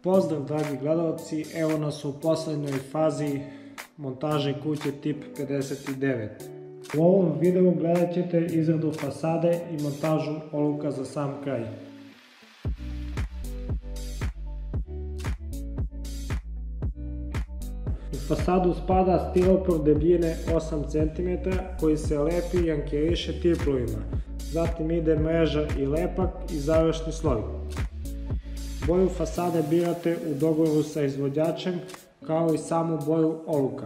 Pozdrav dragi gledalci, evo nas u poslednjoj fazi montaže kuće tip 59. U ovom videu gledat ćete izradu fasade i montažu oluka za sam kraj. U fasadu spada stiropor debljine 8 cm koji se lepi i ankeriše tiplovima, zatim ide mreža i lepak i završni sloj. Boju fasade birate u dogovoru sa izvođačem, kao i samu boju oluka.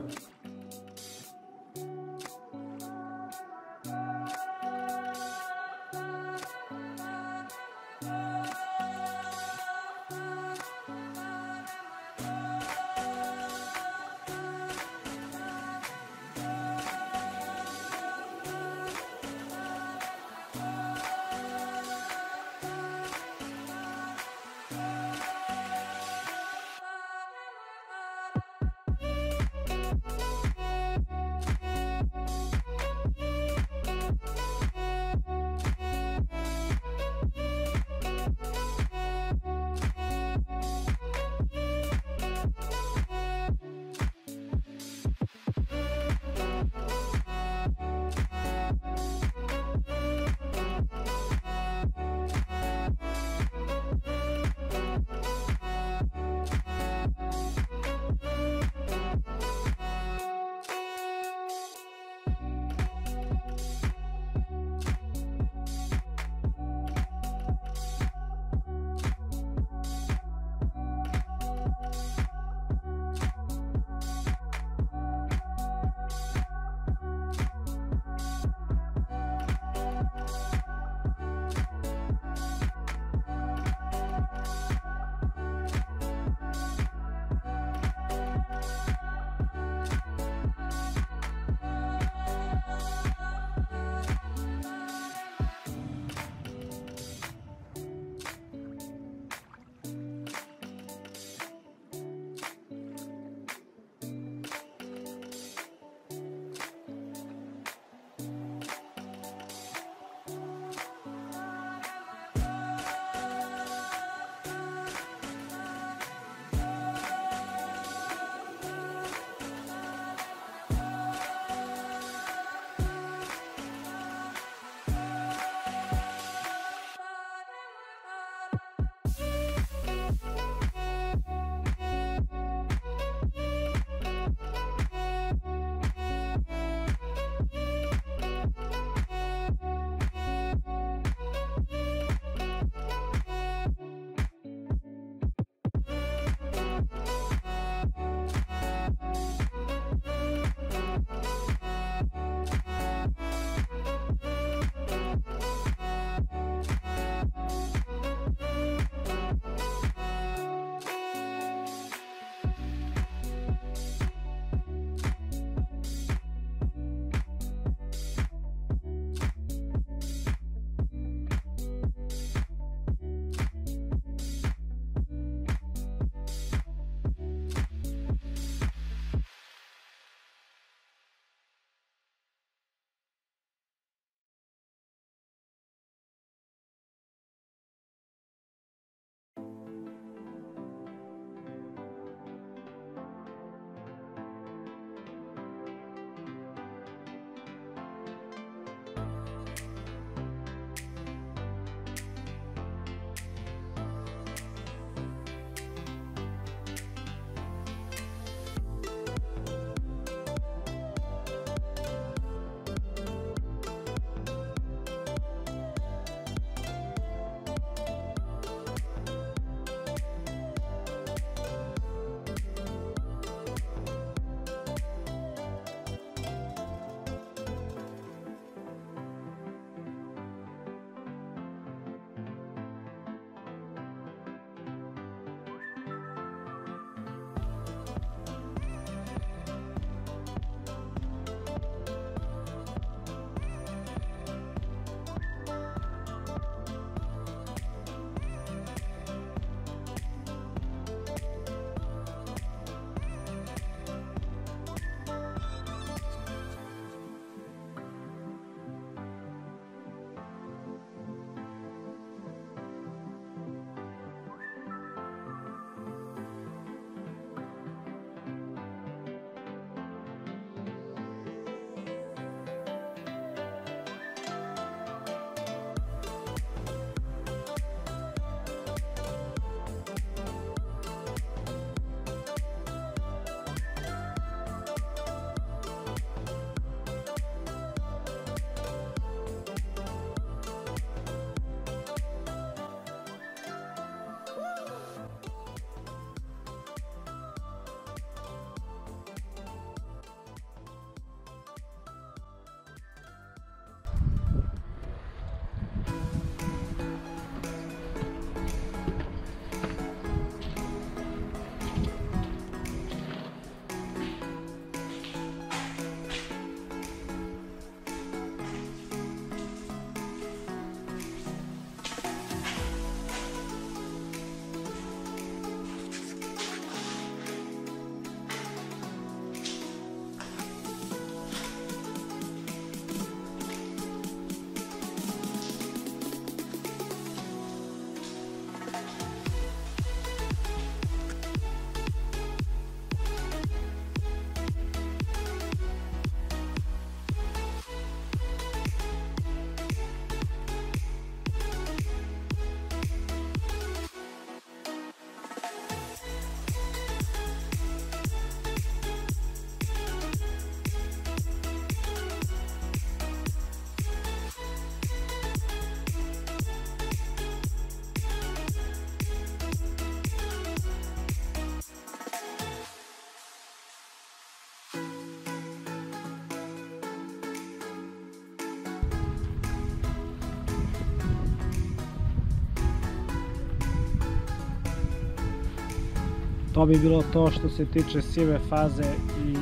To bi bilo to što se tiče sive faze i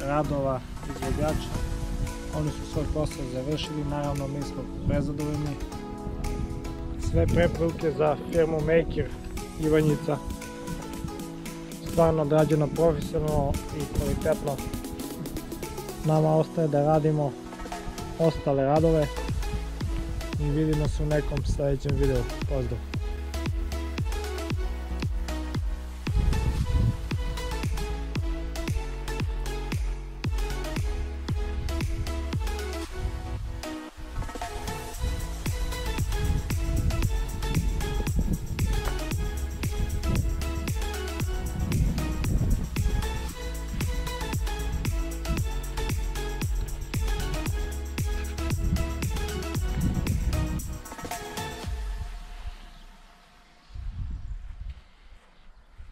radova izvođača. Oni su svoj posao završili, naravno mi smo prezadovoljni. Sve preporuke za firmu Maker Ivanjica, stvarno odrađeno profesionalno i kvalitetno. Nama ostaje da radimo ostale radove i vidimo se u nekom sljedećem videu. Pozdrav!